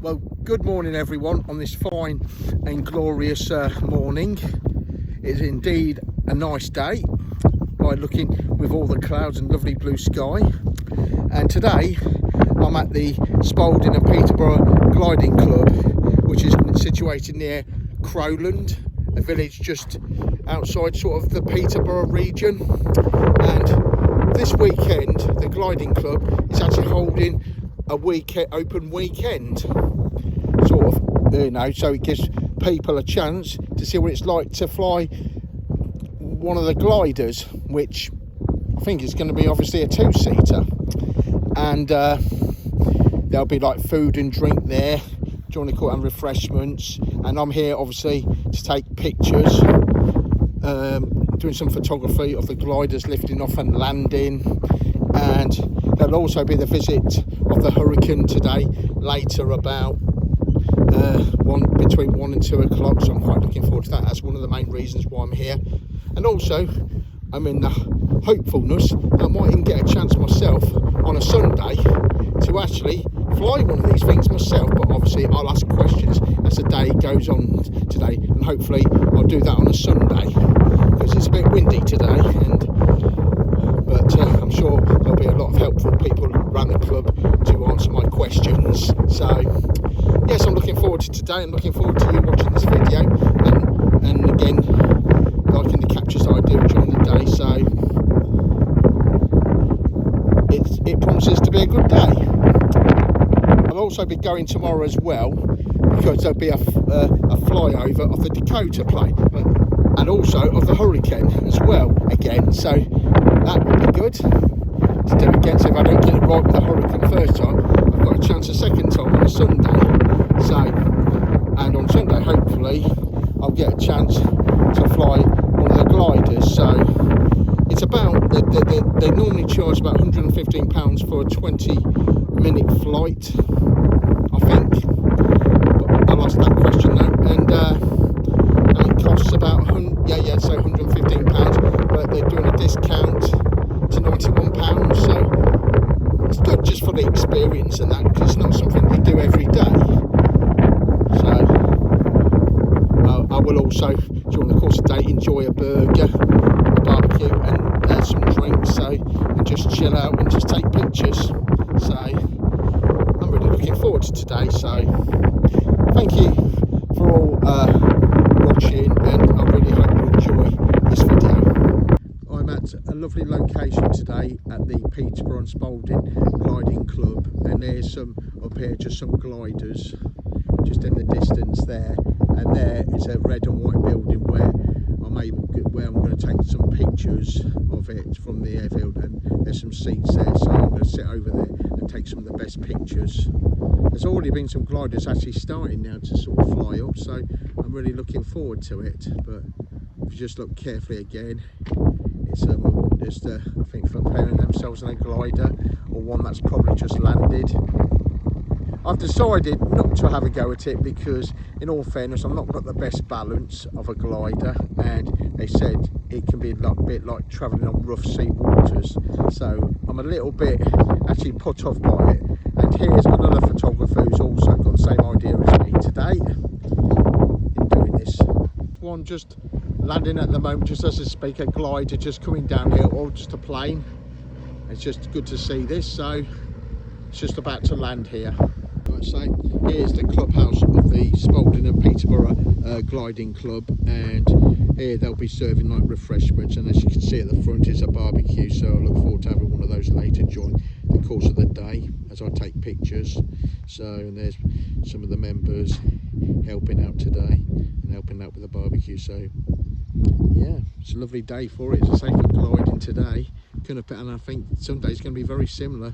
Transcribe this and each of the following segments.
Well, good morning everyone on this fine and glorious morning. It is indeed a nice day by looking with all the clouds and lovely blue sky. And today I'm at the Spalding and Peterborough Gliding Club, which is situated near Crowland, a village just outside sort of the Peterborough region. And this weekend the Gliding Club is actually holding a open weekend, sort of, so it gives people a chance to see what it's like to fly one of the gliders, which I think is going to be obviously a two-seater. And there'll be like food and drink there during the course and refreshments, and I'm here obviously to take pictures, doing some photography of the gliders lifting off and landing. And there'll also be the visit of the Hurricane today, later about between 1 and 2 o'clock, so I'm quite looking forward to that. That's one of the main reasons why I'm here. And also I'm in the hopefulness that I might even get a chance myself on a Sunday to actually fly one of these things myself, but obviously I'll ask questions as the day goes on today, and hopefully I'll do that on a Sunday because it's a bit windy today. But I'm sure there'll be a lot of helpful people around the club to answer my questions. So yes, I'm looking forward to today and looking forward to you watching this video, and again liking the captures that I do during the day. So it promises to be a good day. I'll also be going tomorrow as well, because there'll be a flyover of the Dakota plane, and also of the Hurricane as well again, so that will be good to do again. So if I don't get it right with the Hurricane first time, I've got a chance a second time on a Sunday. So, and on Sunday hopefully I'll get a chance to fly one of the gliders. So it's about, they normally charge about £115 for a 20-minute flight, I think, but I lost that question now. And it costs about £115, but they're doing a discount to £91, so it's good just for the experience and that, because it's not something you do every day. So I will also during the course of the day enjoy a burger, a barbecue, and some drinks, and just chill out and just take pictures. So I'm really looking forward to today. So thank you for all watching, and I really hope you enjoy this video. I'm at a lovely location today at the Peterborough and Spalding Gliding Club, and there's some up here, just some gliders just in the distance there, and there is a red and white building where I'm going to take some pictures of it from the airfield, and there's some seats there, so I'm going to sit over there and take some of the best pictures. There's already been some gliders actually starting now to sort of fly up, so I'm really looking forward to it. But if you just look carefully again, it's just I think preparing themselves in a glider, or one that's probably just landed. I've decided not to have a go at it because, in all fairness, I've not got the best balance of a glider, and they said it can be a bit like travelling on rough sea waters, so I'm a little bit actually put off by it. And here's another photographer who's also got the same idea as me today in doing this. One just landing at the moment, just as I speak, a glider just coming down here, or just a plane. It's just good to see this, so it's just about to land here. So here's the clubhouse of the Spalding and Peterborough Gliding Club, and here they'll be serving like refreshments, and as you can see at the front is a barbecue, so I look forward to having one of those later during the course of the day as I take pictures. So, and there's some of the members helping out today and helping out with the barbecue. So yeah, it's a lovely day for it. It's a safer gliding today, and I think Sunday's going to be very similar,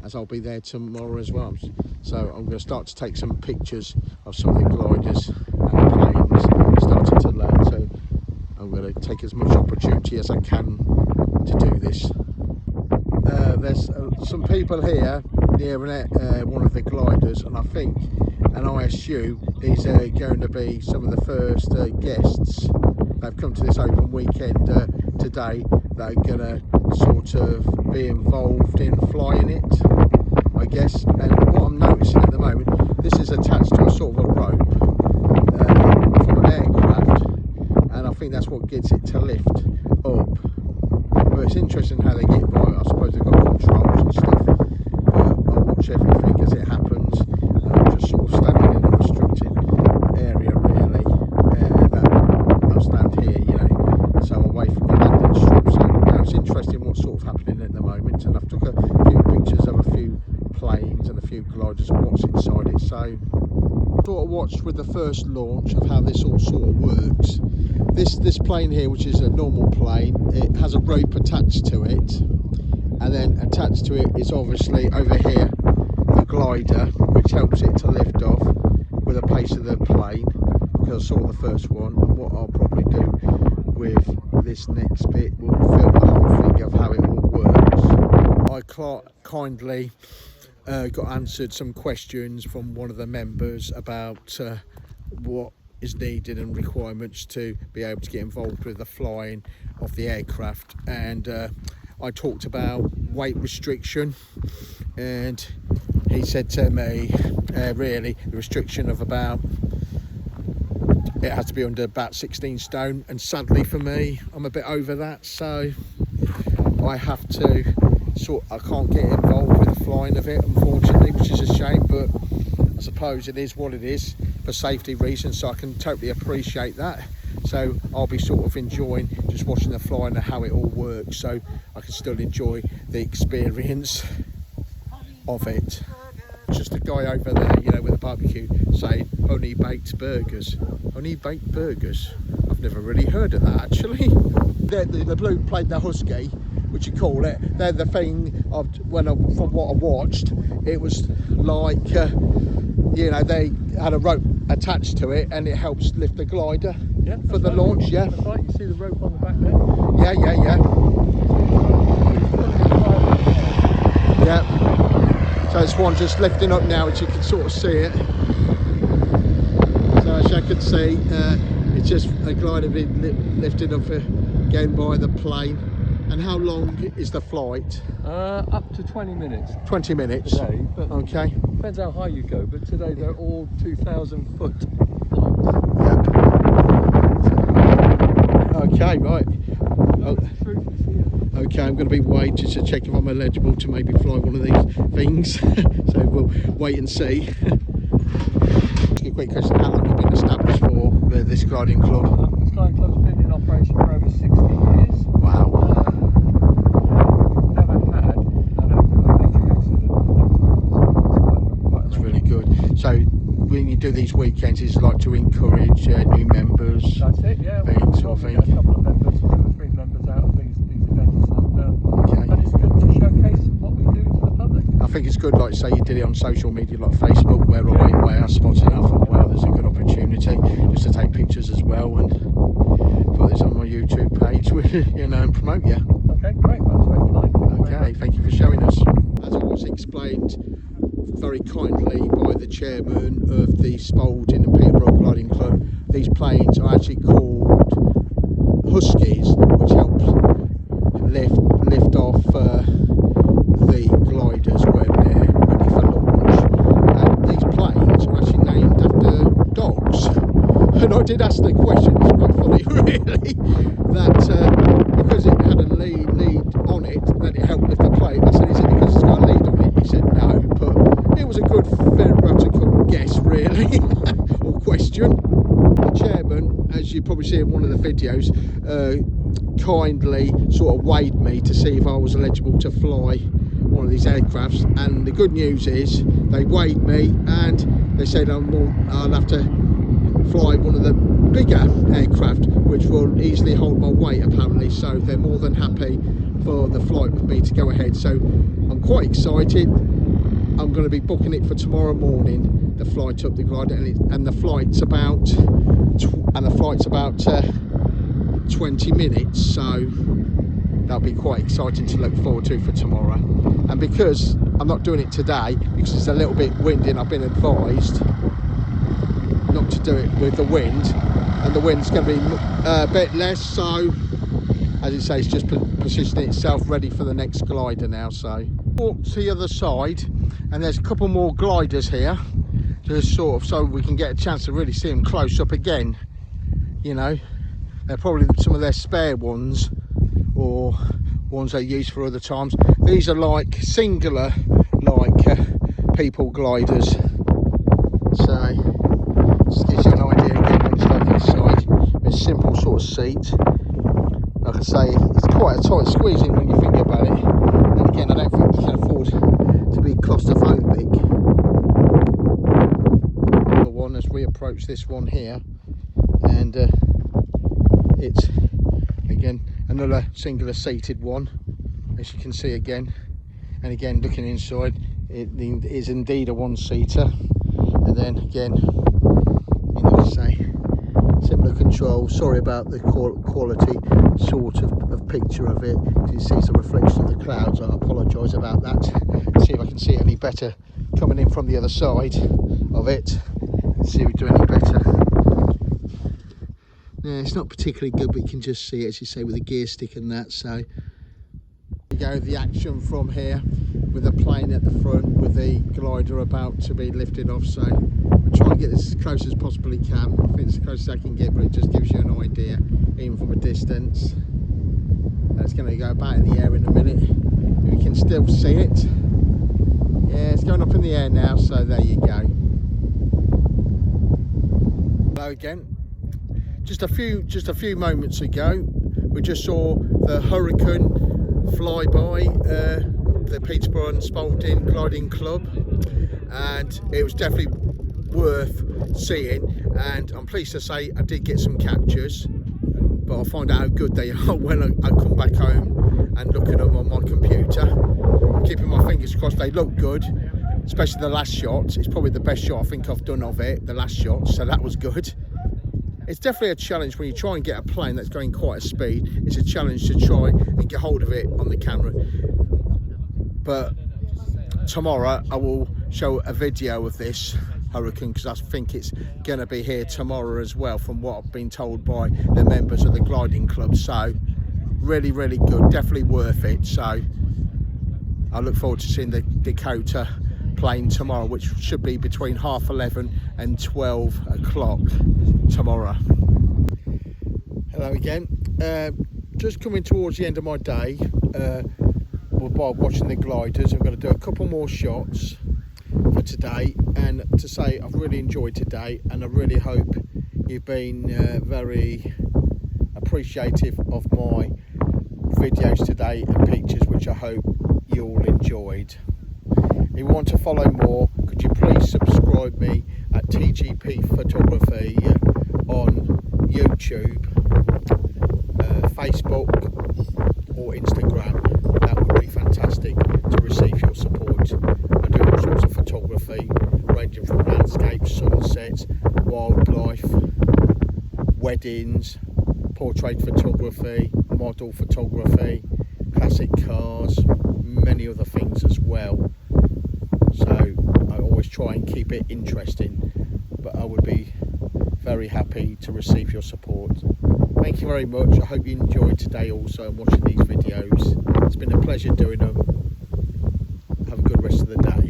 as I'll be there tomorrow as well. So I'm going to start to take some pictures of some of the gliders and planes starting to land. So I'm going to take as much opportunity as I can to do this. There's some people here near one of the gliders, and I think, and I assume these are going to be some of the first guests that have come to this open weekend today that are going to sort of be involved in flying it. I guess. And what I'm noticing at the moment, this is attached to a sort of a rope from an aircraft, and I think that's what gets it to lift up. But it's interesting how they get it right. I suppose they've got controls and stuff, but I watch everything as it happens, and I'm just sort of standing in a restricted area really, that I'll stand here, you know, so away from the landing strip. So it's interesting what's sort of happening at the moment, and I've took a few pictures of a few planes and a few gliders and what's inside it. So sort of watched with the first launch of how this all sort of works. This plane here, which is a normal plane, it has a rope attached to it, and then attached to it is obviously over here the glider, which helps it to lift off with the pace of the plane, because I saw the first one. And what I'll probably do with this next bit, we'll film the whole thing of how it all works. I kindly got answered some questions from one of the members about what is needed and requirements to be able to get involved with the flying of the aircraft, and I talked about weight restriction, and he said to me really the restriction of about, it has to be under about 16 stone, and sadly for me I'm a bit over that, so I have to I can't get involved with the flying of it, unfortunately, which is a shame, but I suppose it is what it is for safety reasons, so I can totally appreciate that. So I'll be sort of enjoying just watching the flying and how it all works, so I can still enjoy the experience of it. Just a guy over there, you know, with a barbecue saying honey baked burgers. Honey baked burgers. I've never really heard of that actually. The blue plane, the Husky, which you call it, they're the thing of from what I watched, it was like you know, they had a rope attached to it and it helps lift the glider for the launch. Yeah, that's right. You see the rope on the back there? Yeah. So it's one just lifting up now, which you can sort of see it. So as you can see, it's just a glider being lifted up again by the plane. And how long is the flight? Up to 20 minutes. 20 minutes? Today, but okay. Depends how high you go, but today they're all 2,000 foot flights. Yep. Okay, right. Okay, I'm going to be waiting to check if I'm eligible to maybe fly one of these things. So we'll wait and see. A quick question, how long have you been established for this gliding club? This gliding club's been in operation for over 60 years. Wow. So when you do these weekends, it's like to encourage new members. That's it, yeah. Things, I think. A couple of members, 2 or 3 members out of these events, and it's good to showcase what we do to the public. I think it's good, like say you did it on social media like Facebook, where I spotted it. I thought, wow, there's a good opportunity just to take pictures as well and put this on my YouTube page, you know, and promote you. Okay, great. That's very kind. Okay, thank you for showing us. As I was explained very kindly by the chairman of the Spalding and Peterborough Gliding Club, these planes are actually called Huskies, which helps lift off the gliders when they're ready for launch. And these planes are actually named after dogs. And I did ask the question, it's quite funny really, that because it had a lead on it, that it helped lift the plane. I said, is it because it's got a lead on it? He said no, but it was a good theoretical guess really, or question. The chairman, as you probably see in one of the videos, kindly sort of weighed me to see if I was eligible to fly one of these aircrafts, and the good news is they weighed me and they said I'll have to fly one of the bigger aircraft which will easily hold my weight apparently, so they're more than happy for the flight with me to go ahead. So I'm quite excited. I'm going to be booking it for tomorrow morning, the flight up the glider, and the flight's about 20 minutes, so that'll be quite exciting to look forward to for tomorrow. And because I'm not doing it today, because it's a little bit windy and I've been advised not to do it with the wind, and the wind's going to be a bit less, so as it says, just positioning itself ready for the next glider now. So walk to the other side, and there's a couple more gliders here, just sort of so we can get a chance to really see them close up again. You know, they're probably some of their spare ones, or ones they use for other times. These are like singular, like people gliders. So just gives you an idea again what it's like inside. A simple sort of seat. Like I say, it's quite a tight squeezing when you think about it. And again, I don't think you can afford to be claustrophobic. The one as we approach this one here, and it's again another singular seated one, as you can see again. And again, looking inside, it is indeed a one-seater. And then again, you know, say similar control. Sorry about the quality sort of picture of it. You see the reflection of the clouds. I apologise about that. See if I can see it any better coming in from the other side of it. See if we do any better. Yeah, it's not particularly good, but you can just see it, as you say, with the gear stick and that. So we go the action from here with the plane at the front, with the glider about to be lifted off. So we'll try and get this as close as possibly can. I think it's as close as I can get, but it just gives you an idea, even from a distance. It's going to go about in the air in a minute. You can still see it. Yeah, it's going up in the air now, so there you go. Hello again. Just a few moments ago, we just saw the Hurricane fly by the Peterborough and Spalding Gliding Club, and it was definitely worth seeing. And I'm pleased to say I did get some captures, but I'll find out how good they are when I come back home and look at them on my computer. Keeping my fingers crossed, they look good, especially the last shot. It's probably the best shot I think I've done of it, the last shot, so that was good. It's definitely a challenge when you try and get a plane that's going quite a speed. It's a challenge to try and get hold of it on the camera. But tomorrow I will show a video of this Hurricane, because I think it's going to be here tomorrow as well, from what I've been told by the members of the gliding club. So really, really good, definitely worth it. So I look forward to seeing the Dakota plane tomorrow, which should be between 11:30 and 12 o'clock tomorrow. Hello again. Just coming towards the end of my day by watching the gliders. I'm going to do a couple more shots for today, and to say I've really enjoyed today, and I really hope you've been very appreciative of my videos today and pictures, which I hope you all enjoyed. If you want to follow more, could you please subscribe me at TGP Photography on YouTube, Facebook or Instagram. That would be fantastic to receive your support. I do all sorts of photography, ranging from landscapes, sunsets, wildlife, weddings, portrait photography, model photography, classic cars, many other things as well. So I always try and keep it interesting, but I would be very happy to receive your support. Thank you very much. I hope you enjoyed today also and watching these videos. It's been a pleasure doing them. Have a good rest of the day.